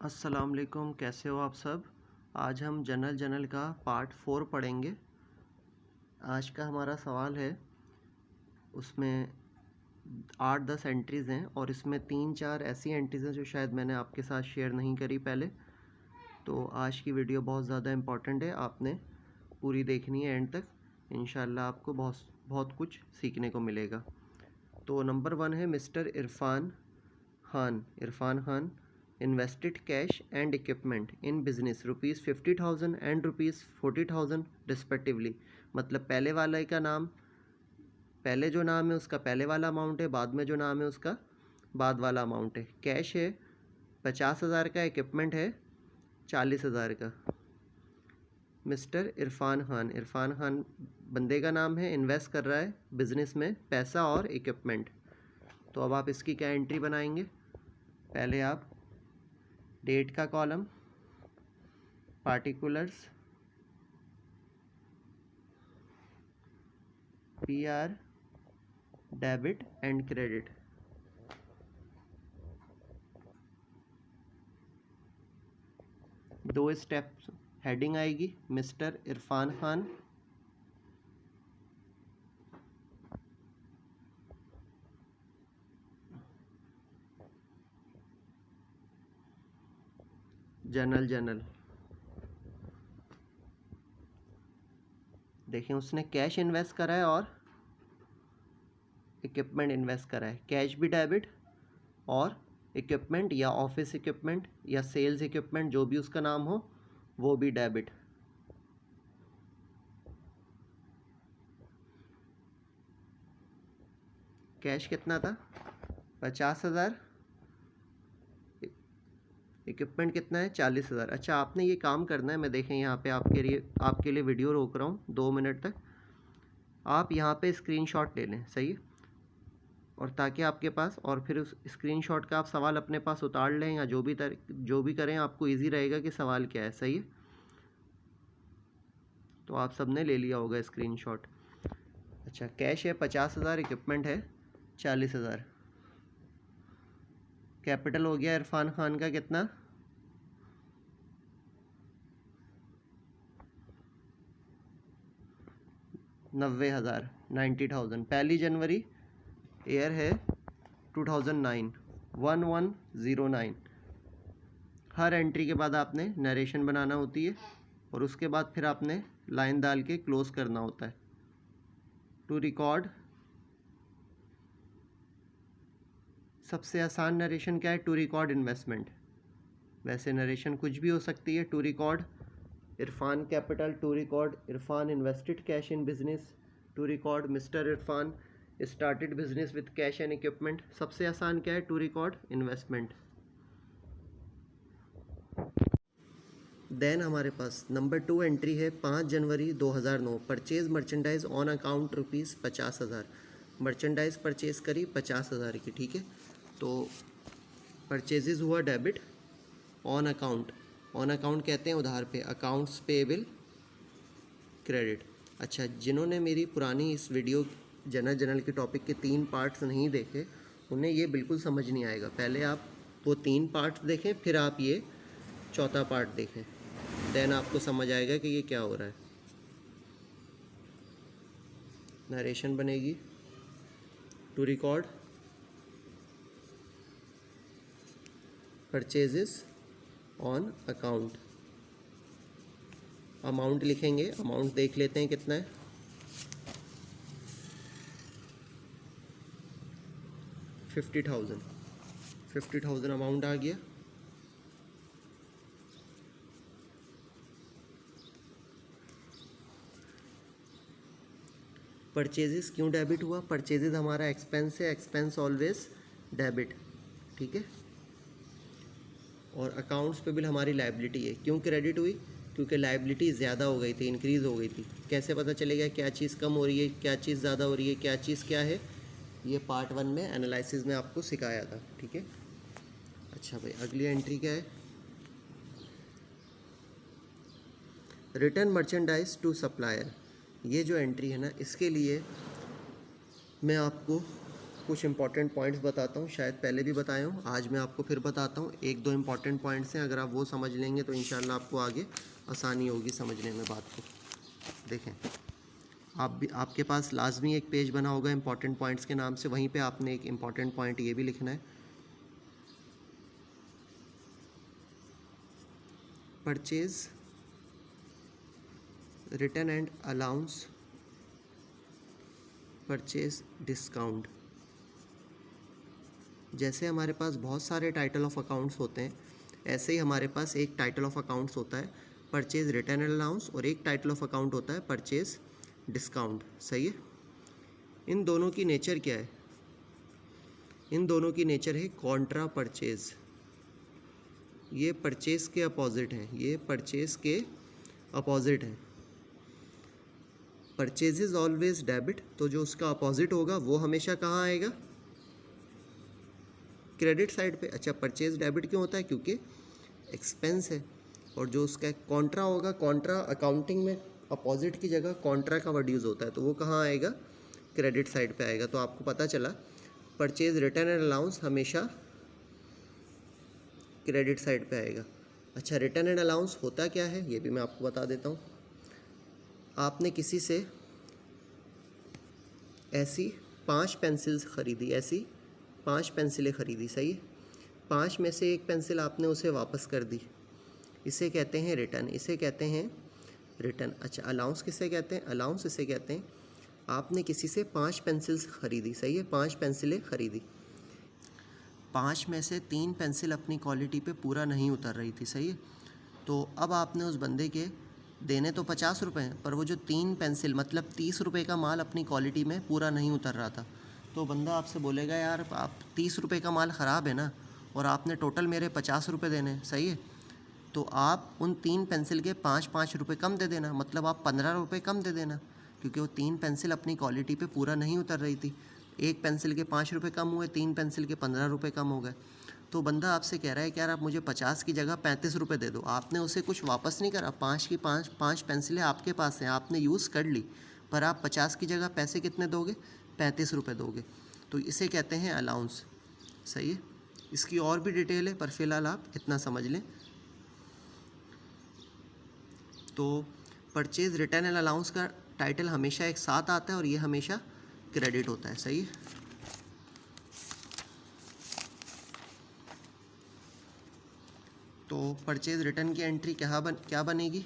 अस्सलाम वालेकुम, कैसे हो आप सब। आज हम जनरल का पार्ट 4 पढ़ेंगे। आज का हमारा सवाल है, उसमें 8-10 एंट्रीज़ हैं और इसमें 3-4 ऐसी एंट्रीज़ हैं जो शायद मैंने आपके साथ शेयर नहीं करी पहले। तो आज की वीडियो बहुत ज़्यादा इम्पॉर्टेंट है, आपने पूरी देखनी है एंड तक। इंशाल्लाह आपको बहुत कुछ सीखने को मिलेगा। तो नंबर 1 है mister Irfan Khan invested cash and equipment in business ₹50,000 and ₹40,000 respectively। मतलब पहले वाले का नाम, पहले जो नाम है उसका पहले वाला अमाउंट है, बाद में जो नाम है उसका बाद वाला अमाउंट है। कैश है 50,000 का, इक्विपमेंट है 40,000 का। मिस्टर इरफान खान बंदे का नाम है, इन्वेस्ट कर रहा है बिजनेस में पैसा और इक्विपमेंट। तो अब आप इसकी क्या एंट्री बनाएंगे? पहले आप डेट का column, particulars, PR, debit and credit. दो स्टेप्स, हेडिंग आएगी मिस्टर इरफान खान, जनरल। देखें, उसने कैश इन्वेस्ट करा है और इक्विपमेंट इन्वेस्ट करा है। कैश भी डेबिट और इक्विपमेंट या ऑफिस इक्विपमेंट या सेल्स इक्विपमेंट, जो भी उसका नाम हो, वो भी डेबिट। कैश कितना था? 50,000। इक्विपमेंट कितना है? 40,000। अच्छा, आपने ये काम करना है, मैं देखें यहाँ पे आपके लिए वीडियो रोक रहा हूँ 2 मिनट तक। आप यहाँ पे स्क्रीनशॉट ले लें, सही है, और ताकि आपके पास, और फिर उस स्क्रीनशॉट का आप सवाल अपने पास उतार लें या जो भी करें, आपको इजी रहेगा कि सवाल क्या है, सही है। तो आप सब ने ले लिया होगा स्क्रीनशॉट। अच्छा, कैश है 50,000, इक्विपमेंट है 40,000। कैपिटल हो गया इरफान खान का कितना? 90,000, 90,000। 1 जनवरी, ईयर है 2009, 1109। हर एंट्री के बाद आपने नरेशन बनाना होती है और उसके बाद फिर आपने लाइन डाल के क्लोज करना होता है। टू रिकॉर्ड, सबसे आसान नरेशन क्या है? To record investment. वैसे नरेशन कुछ भी हो सकती है। To record Irfan capital, to record Irfan invested cash in business, to record mister Irfan started business with cash and equipment. सबसे आसान क्या है? To record investment. देन हमारे पास नंबर 2 एंट्री है 5 जनवरी 2009। Purchase merchandise on account ₹50,000। Merchandise purchase करी 50,000 की, ठीक है। तो परचेजेज हुआ डेबिट, ऑन अकाउंट कहते हैं उधार पे, अकाउंट्स पेएबल क्रेडिट। अच्छा, जिन्होंने मेरी पुरानी इस वीडियो जनरल के टॉपिक के 3 पार्ट्स नहीं देखे, उन्हें ये बिल्कुल समझ नहीं आएगा। पहले आप वो 3 पार्ट्स देखें, फिर आप ये चौथा पार्ट देखें, देन आपको समझ आएगा कि ये क्या हो रहा है। नरेशन बनेगी, to record purchases on account. Amount लिखेंगे, अमाउंट देख लेते हैं कितना है। 50,000 अमाउंट आ गया। परचेजेस क्यों डेबिट हुआ? परचेजेस हमारा एक्सपेंस है, एक्सपेंस ऑलवेज डेबिट, ठीक है। और अकाउंट्स पे बिल हमारी लायबिलिटी है। क्यों क्रेडिट हुई? क्योंकि लायबिलिटी ज़्यादा हो गई थी, इंक्रीज़ हो गई थी। कैसे पता चलेगा क्या चीज़ कम हो रही है, क्या चीज़ ज़्यादा हो रही है, क्या चीज़ क्या है? ये पार्ट 1 में एनालिसिस में आपको सिखाया था, ठीक है। अच्छा भाई, अगली एंट्री क्या है? Return merchandise to supplier. ये जो एंट्री है ना, इसके लिए मैं आपको कुछ इंपॉर्टेंट पॉइंट्स बताता हूँ, शायद पहले भी बताया हूँ, आज मैं आपको फिर बताता हूँ। एक दो इंपॉर्टेंट पॉइंट्स हैं, अगर आप वो समझ लेंगे तो इंशाल्लाह आपको आगे आसानी होगी समझने में बात को। देखें, आपके पास लाजमी एक पेज बना होगा इंपॉर्टेंट पॉइंट्स के नाम से, वहीं पे आपने एक इंपॉर्टेंट पॉइंट ये भी लिखना है, purchase return and allowance purchase discount. जैसे हमारे पास बहुत सारे टाइटल ऑफ अकाउंट्स होते हैं, ऐसे ही हमारे पास एक टाइटल ऑफ अकाउंट्स होता है परचेज रिटर्न एंड अलाउंस, और एक टाइटल ऑफ अकाउंट होता है परचेज डिस्काउंट। सही है। इन दोनों की नेचर क्या है? इन दोनों की नेचर है कॉन्ट्रा परचेज। ये परचेज के अपोजिट हैं, ये परचेज के अपोजिट हैं। परचेज इज ऑलवेज डेबिट, तो जो उसका अपोजिट होगा वो हमेशा कहाँ आएगा? क्रेडिट साइड पे। अच्छा, परचेज डेबिट क्यों होता है? क्योंकि एक्सपेंस है। और जो उसका कॉन्ट्रा होगा, कॉन्ट्रा अकाउंटिंग में अपोजिट की जगह कॉन्ट्रा का वर्ड यूज़ होता है, तो वो कहाँ आएगा? क्रेडिट साइड पे आएगा। तो आपको पता चला परचेज रिटर्न एंड अलाउंस हमेशा क्रेडिट साइड पे आएगा। अच्छा, रिटर्न एंड अलाउंस होता क्या है ये भी मैं आपको बता देता हूँ। आपने किसी से ऐसी 5 पेंसिल्स ख़रीदी, ऐसी 5 पेंसिलें ख़रीदी, सही है। 5 में से एक पेंसिल आपने उसे वापस कर दी, इसे कहते हैं रिटर्न, इसे कहते हैं रिटर्न। अच्छा, अलाउंस किसे कहते हैं? अलाउंस इसे कहते हैं आपने किसी से 5 पेंसिल्स ख़रीदी, सही है, 5 पेंसिलें ख़रीदी, 5 में से 3 पेंसिल अपनी क्वालिटी पे पूरा नहीं उतर रही थी, सही है। तो अब आपने उस बंदे के देने तो 50 रुपये हैं, पर वो जो 3 पेंसिल मतलब 30 रुपये का माल अपनी क्वालिटी में पूरा नहीं उतर रहा था, तो बंदा आपसे बोलेगा यार आप 30 रुपये का माल ख़राब है ना, और आपने टोटल मेरे 50 रुपये देने हैं, सही है। तो आप उन 3 पेंसिल के 5-5 रुपये कम दे देना, मतलब आप 15 रुपये कम दे देना, क्योंकि वो 3 पेंसिल अपनी क्वालिटी पे पूरा नहीं उतर रही थी। एक पेंसिल के 5 रुपये कम हुए, 3 पेंसिल के 15 रुपये कम हो गए। तो बंदा आपसे कह रहा है कि यार आप मुझे 50 की जगह 35 रुपये दे दो। आपने उसे कुछ वापस नहीं करा, 5 की 5 पेंसिलें आपके पास हैं, आपने यूज़ कर ली, पर आप 50 की जगह पैसे कितने दोगे? 35 रुपये दोगे। तो इसे कहते हैं अलाउंस, सही है। इसकी और भी डिटेल है, पर फिलहाल आप इतना समझ लें। तो परचेज रिटर्न एंड अलाउंस का टाइटल हमेशा एक साथ आता है और ये हमेशा क्रेडिट होता है, सही है। तो परचेज रिटर्न की एंट्री क्या बनेगी?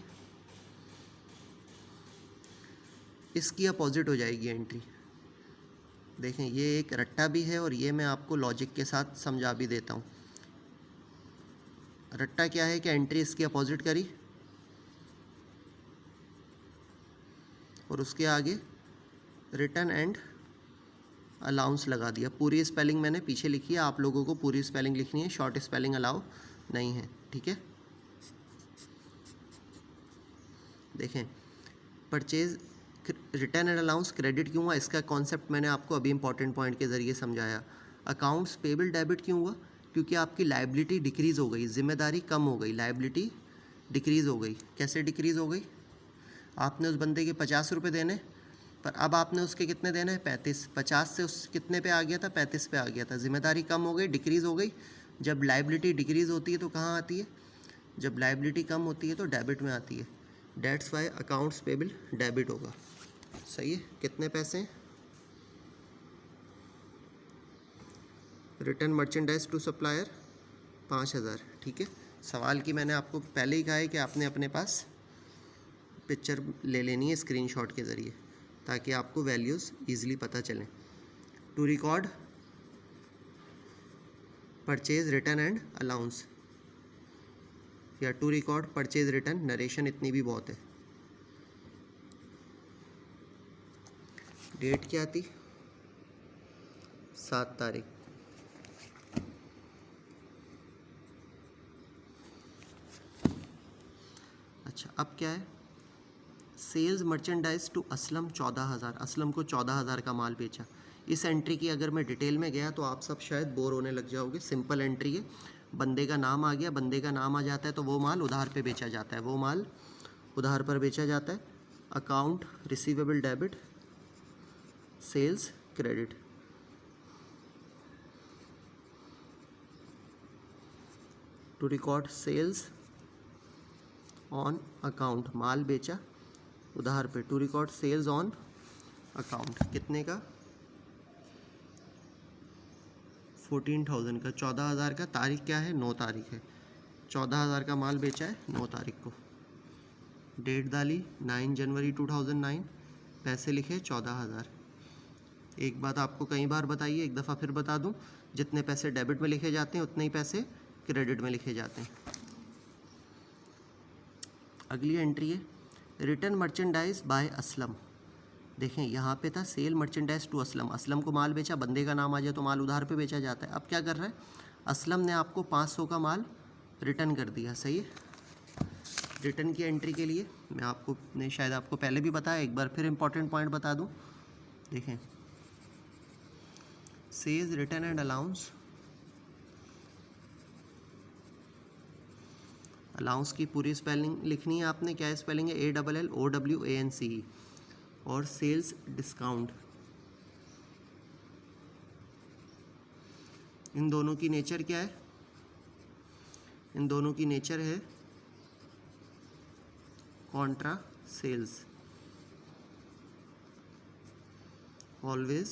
इसकी अपोजिट हो जाएगी एंट्री। देखें, ये एक रट्टा भी है और ये मैं आपको लॉजिक के साथ समझा भी देता हूँ। रट्टा क्या है कि एंट्री इसकी अपोजिट करी और उसके आगे रिटर्न एंड अलाउंस लगा दिया। पूरी स्पेलिंग मैंने पीछे लिखी है, आप लोगों को पूरी स्पेलिंग लिखनी है, शॉर्ट स्पेलिंग अलाउ नहीं है, ठीक है। देखें, purchase return and allowance credit क्यों हुआ, इसका कॉन्सेप्ट मैंने आपको अभी इंपॉर्टेंट पॉइंट के ज़रिए समझाया। अकाउंट्स पेबल डेबिट क्यों हुआ? क्योंकि आपकी लायबिलिटी डिक्रीज़ हो गई, जिम्मेदारी कम हो गई, लायबिलिटी डिक्रीज़ हो गई। कैसे डिक्रीज़ हो गई? आपने उस बंदे के 50 रुपये देने, पर अब आपने उसके कितने देने हैं? 35। 50 से उस कितने पे आ गया था? 35 पे आ गया था। जिम्मेदारी कम हो गई, डिक्रीज़ हो गई। जब लायबिलिटी डिक्रीज़ होती है तो कहाँ आती है? जब लायबिलिटी कम होती है तो डेबिट में आती है। That's why accounts payable debit होगा, सही है। कितने पैसे? रिटर्न मर्चेंडाइज टू सप्लायर 5000, ठीक है। सवाल की मैंने आपको पहले ही कहा है कि आपने अपने पास पिक्चर ले लेनी है स्क्रीनशॉट के ज़रिए, ताकि आपको वैल्यूज़ ईज़िली पता चलें। To record purchase return and allowance, या to record purchase return, narration इतनी भी बहुत है। डेट क्या थी? 7 तारीख। अच्छा, अब क्या है? Sales merchandise to Aslam 14,000, Aslam को 14,000 का माल बेचा। इस एंट्री की अगर मैं डिटेल में गया तो आप सब शायद बोर होने लग जाओगे। सिंपल एंट्री है, बंदे का नाम आ गया, बंदे का नाम आ जाता है तो वो माल उधार पे बेचा जाता है, वो माल उधार पर बेचा जाता है। Account receivable debit, sales credit. To record sales on account, माल बेचा उधार पे, to record sales on account, कितने का? 14,000 का, 14,000 का। तारीख क्या है? 9 तारीख है। 14,000 का माल बेचा है 9 तारीख को। डेट डाली 9 जनवरी 2009, पैसे लिखे 14,000। एक बात आपको कई बार बताइए, एक दफ़ा फिर बता दूं, जितने पैसे डेबिट में लिखे जाते हैं उतने ही पैसे क्रेडिट में लिखे जाते हैं। अगली एंट्री है रिटर्न मर्चेंडाइज बाय असलम। देखें यहाँ पे था sale merchandise to Aslam, Aslam को माल बेचा, बंदे का नाम आ जाए तो माल उधार पे बेचा जाता है। अब क्या कर रहा है, असलम ने आपको 500 का माल रिटर्न कर दिया, सही है। रिटर्न की एंट्री के लिए मैं आपको ने शायद आपको पहले भी बताया, एक बार फिर इंपॉर्टेंट पॉइंट बता दूं। देखें, says return and allowance, allowance की पूरी स्पेलिंग लिखनी है आपने। क्या स्पेलिंग है? ALLOWANCE। और सेल्स डिस्काउंट, इन दोनों की नेचर क्या है? इन दोनों की नेचर है कॉन्ट्रा सेल्स, ऑलवेज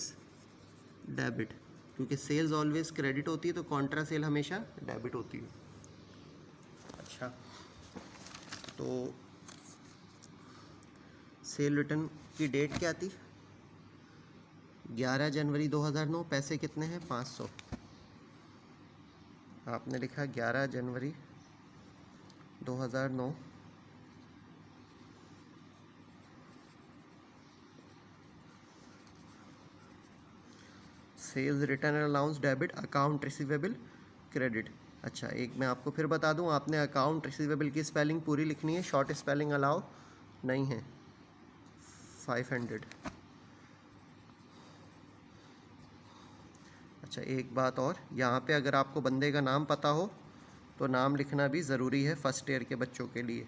डेबिट, क्योंकि सेल्स ऑलवेज क्रेडिट होती है तो कॉन्ट्रा सेल हमेशा डेबिट होती है। अच्छा, तो सेल रिटर्न की डेट क्या थी? 11 जनवरी 2009। पैसे कितने हैं? 500। आपने लिखा 11 जनवरी 2009। Sales return and allowance debit, account receivable credit. अच्छा, एक मैं आपको फिर बता दूं, आपने अकाउंट रिसीवेबल की स्पेलिंग पूरी लिखनी है, शॉर्ट स्पेलिंग अलाउ नहीं है। 500। अच्छा, एक बात और, यहाँ पे अगर आपको बंदे का नाम पता हो तो नाम लिखना भी ज़रूरी है फर्स्ट ईयर के बच्चों के लिए,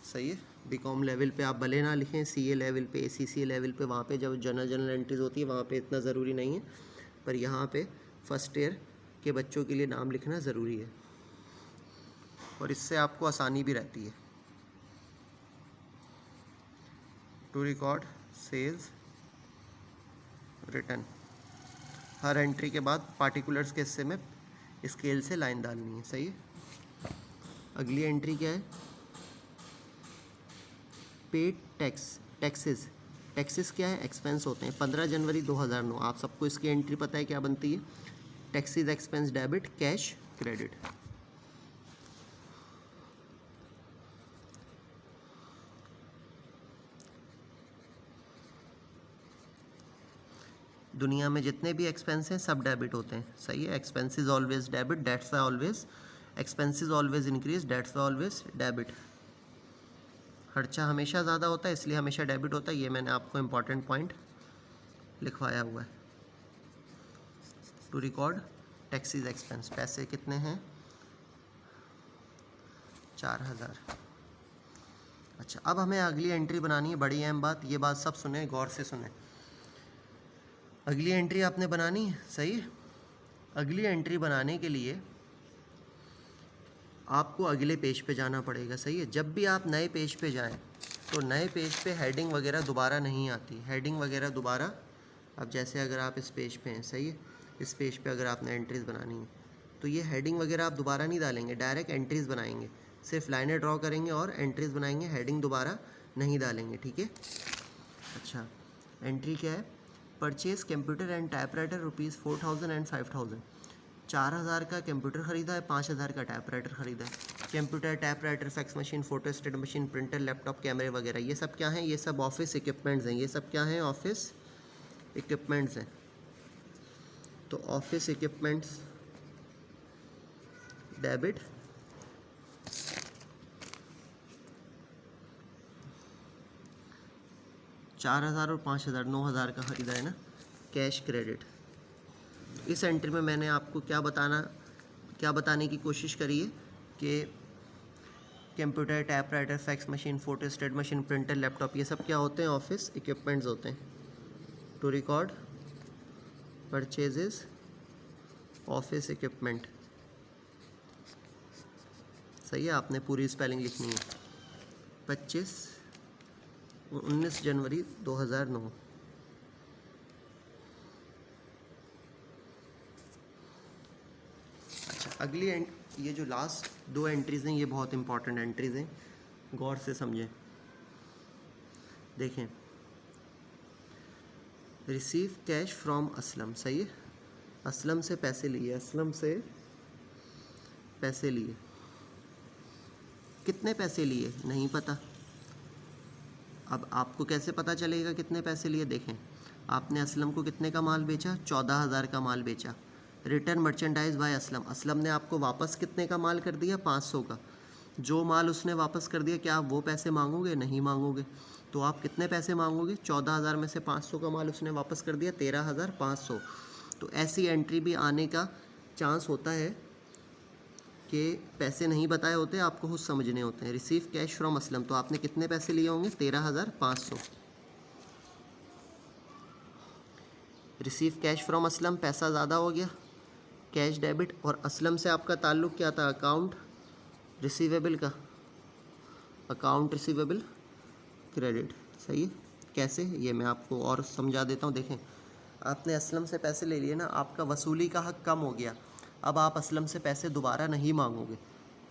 सही है। बीकॉम लेवल पे आप भले ना लिखें, सीए लेवल पे, ACCA लेवल पे, वहाँ पे जब जनरल एंट्रीज होती है वहाँ पे इतना ज़रूरी नहीं है, पर यहाँ पे फर्स्ट ईयर के बच्चों के लिए नाम लिखना ज़रूरी है और इससे आपको आसानी भी रहती है। टू रिकॉर्ड सेल्स रिटर्न, हर एंट्री के बाद पार्टिकुलर्स के हिस्से में स्केल से लाइन डालनी है, सही है। अगली एंट्री क्या है? पेड टैक्सेस, टैक्सेस क्या है? एक्सपेंस होते हैं। 15 जनवरी 2009, आप सबको इसकी एंट्री पता है क्या बनती है? Taxes expense debit, cash credit. दुनिया में जितने भी एक्सपेंस हैं सब डेबिट होते हैं, सही है। Expenses always debit, that's why always expenses always increase, that's why always debit. खर्चा हमेशा ज़्यादा होता है इसलिए हमेशा डेबिट होता है, ये मैंने आपको इम्पॉर्टेंट पॉइंट लिखवाया हुआ है। टू रिकॉर्ड टैक्सेस एक्सपेंस, पैसे कितने हैं? 4,000। अच्छा, अब हमें अगली एंट्री बनानी है, बड़ी अहम बात, ये बात सब सुने, गौर से सुने। अगली एंट्री आपने बनानी है, सही है। अगली एंट्री बनाने के लिए आपको अगले पेज पे जाना पड़ेगा, सही है। जब भी आप नए पेज पे जाएं तो नए पेज पे हेडिंग वगैरह दोबारा नहीं आती, हेडिंग वगैरह दोबारा, अब जैसे अगर आप इस पेज पे हैं, सही है, इस पेज पे अगर आपने एंट्रीज़ बनानी है तो ये हेडिंग वगैरह आप दोबारा नहीं डालेंगे, डायरेक्ट एंट्रीज़ बनाएंगे, सिर्फ लाइनें ड्रॉ करेंगे और एंट्रीज़ बनाएंगे, हेडिंग दोबारा नहीं डालेंगे, ठीक है। अच्छा, एंट्री क्या है? Purchase computer and typewriter ₹4,000 and 5,000। 4,000 का कंप्यूटर ख़रीदा है, 5,000 का टाइपराइटर ख़रीदा है। Computer, typewriter, fax machine, photostat machine, printer, laptop, कैमरे वगैरह, ये सब क्या हैं? ये सब ऑफिस इक्विपमेंट्स हैं। ये सब क्या हैं? ऑफिस इक्विपमेंट्स हैं। तो ऑफिस इक्विपमेंट्स डेबिट, $4,000 और 5,000, 9,000 का ख़रीदा है ना, कैश क्रेडिट। इस एंट्री में मैंने आपको क्या बताने की कोशिश करी है कि computer, typewriter, fax machine, photostat machine, printer, laptop, ये सब क्या होते हैं? ऑफिस इक्विपमेंट्स होते हैं। To record purchases office equipment, सही है, आपने पूरी स्पेलिंग लिखनी है। 19 जनवरी 2009। अच्छा, अगली ये जो लास्ट 2 एंट्रीज़ हैं ये बहुत इंपॉर्टेंट एंट्रीज़ हैं, गौर से समझें। देखें, रिसीव कैश फ्रॉम असलम, सही है, असलम से पैसे लिए, असलम से पैसे लिए। कितने पैसे लिए नहीं पता। अब आपको कैसे पता चलेगा कितने पैसे लिए? देखें, आपने असलम को कितने का माल बेचा? 14,000 का माल बेचा। Return merchandise by Aslam, Aslam ने आपको वापस कितने का माल कर दिया? 500 का। जो माल उसने वापस कर दिया, क्या आप वो पैसे मांगोगे? नहीं मांगोगे। तो आप कितने पैसे मांगोगे? 14,000 में से 500 का माल उसने वापस कर दिया, 13,500। तो ऐसी एंट्री भी आने का चांस होता है कि पैसे नहीं बताए होते, आपको खुद समझने होते हैं। रिसीव कैश फ्रॉम असलम, तो आपने कितने पैसे लिए होंगे? 13,500। रिसीव कैश फ्रॉम असलम, पैसा ज़्यादा हो गया, कैश डेबिट। और असलम से आपका ताल्लुक़ क्या था? अकाउंट रिसीवेबल का, अकाउंट रिसीवेबल क्रेडिट, सही है। कैसे, ये मैं आपको और समझा देता हूँ। देखें, आपने असलम से पैसे ले लिए ना, आपका वसूली का हक़ कम हो गया। अब आप असलम से पैसे दोबारा नहीं मांगोगे,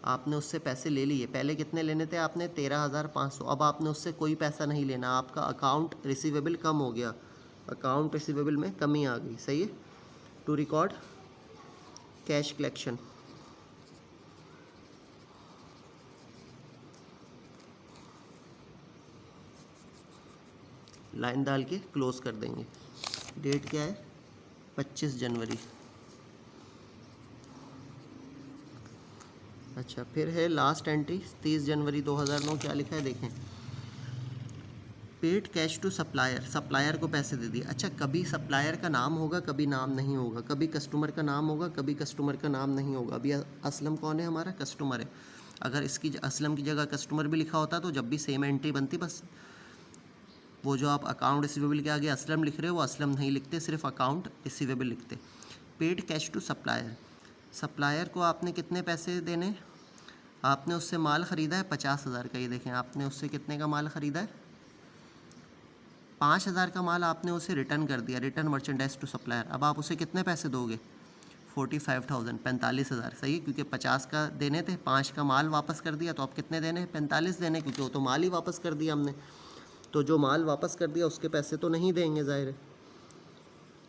आपने उससे पैसे ले लिए। पहले कितने लेने थे आपने? 13,500। अब आपने उससे कोई पैसा नहीं लेना, आपका अकाउंट रिसीवेबल कम हो गया, अकाउंट रिसीवेबल में कमी आ गई, सही है। To record cash collection, line डाल के क्लोज कर देंगे। डेट क्या है? 25 जनवरी। अच्छा, फिर है लास्ट एंट्री 30 जनवरी 2009। क्या लिखा है देखें, paid cash to supplier, supplier को पैसे दे दिए। अच्छा, कभी सप्लायर का नाम होगा, कभी नाम नहीं होगा, कभी कस्टमर का नाम होगा, कभी कस्टमर का नाम नहीं होगा। अभी असलम कौन है? हमारा कस्टमर है। अगर इसकी असलम की जगह कस्टमर भी लिखा होता तो जब भी सेम एंट्री बनती, बस वो जो आप अकाउंट रिसीवेबल के आगे असलम लिख रहे हो वो असलम नहीं लिखते, सिर्फ अकाउंट रिसीवेबल लिखते। Paid cash to supplier, supplier को आपने कितने पैसे देने? आपने उससे माल ख़रीदा है 50,000 का। ये देखें, आपने उससे कितने का माल ख़रीदा है? 5,000 का माल आपने उसे रिटर्न कर दिया, रिटर्न मर्चेंडाइज टू सप्लायर। अब आप उसे कितने पैसे दोगे? 45,000, 45,000, सही है, क्योंकि 50 का देने थे, 5 का माल वापस कर दिया, तो आप कितने देने? 45 देने, क्योंकि वो तो माल ही वापस कर दिया हमने। तो जो माल वापस कर दिया उसके पैसे तो नहीं देंगे, ज़ाहिर है।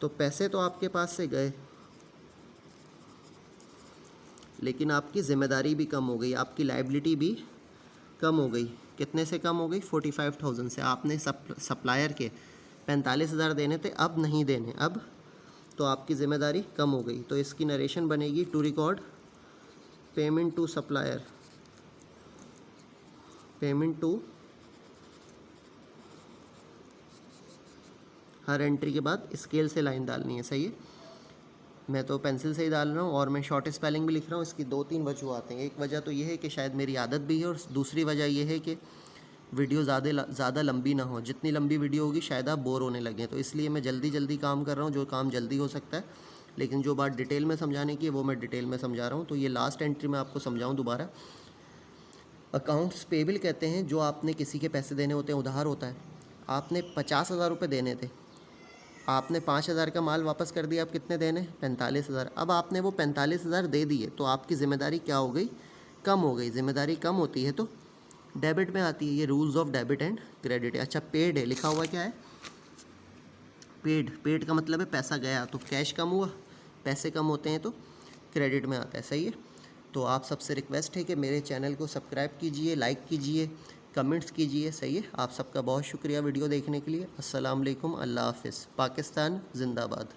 तो पैसे तो आपके पास से गए, लेकिन आपकी ज़िम्मेदारी भी कम हो गई, आपकी लायबिलिटी भी कम हो गई। कितने से कम हो गई? 45,000 से। आपने सप्लायर के 45,000 देने थे, अब नहीं देने, अब तो आपकी ज़िम्मेदारी कम हो गई। तो इसकी नरेशन बनेगी, to record payment to supplier, payment to, हर एंट्री के बाद स्केल से लाइन डालनी है, सही है। मैं तो पेंसिल से ही डाल रहा हूँ और मैं शॉर्ट स्पेलिंग भी लिख रहा हूँ। इसकी 2-3 वजूहत हैं। एक वजह तो ये है कि शायद मेरी आदत भी है, और दूसरी वजह ये है कि वीडियो ज़्यादा लंबी ना हो। जितनी लंबी वीडियो होगी शायद आप बोर होने लगें, तो इसलिए मैं जल्दी काम कर रहा हूँ, जो काम जल्दी हो सकता है। लेकिन जो बात डिटेल में समझाने की है वो मैं डिटेल में समझा रहा हूँ। तो ये लास्ट एंट्री मैं आपको समझाऊँ दोबारा। अकाउंट्स पेबल कहते हैं जो आपने किसी के पैसे देने होते हैं, उधार होता है। आपने 50,000 रुपये देने थे, आपने 5,000 का माल वापस कर दिया, आप कितने देने? 45,000। अब आपने वो 45,000 दे दिए, तो आपकी ज़िम्मेदारी क्या हो गई? कम हो गई। ज़िम्मेदारी कम होती है तो डेबिट में आती है। ये rules of debit and credit है। अच्छा, पेड है, लिखा हुआ क्या है? पेड। पेड का मतलब है पैसा गया, तो कैश कम हुआ, पैसे कम होते हैं तो क्रेडिट में आता है, सही है। तो आप सबसे रिक्वेस्ट है कि मेरे चैनल को सब्सक्राइब कीजिए, लाइक कीजिए, कमेंट्स कीजिए, सही है। आप सबका बहुत शुक्रिया वीडियो देखने के लिए। अस्सलाम वालेकुम, अल्लाह हाफ़िज़। पाकिस्तान ज़िंदाबाद।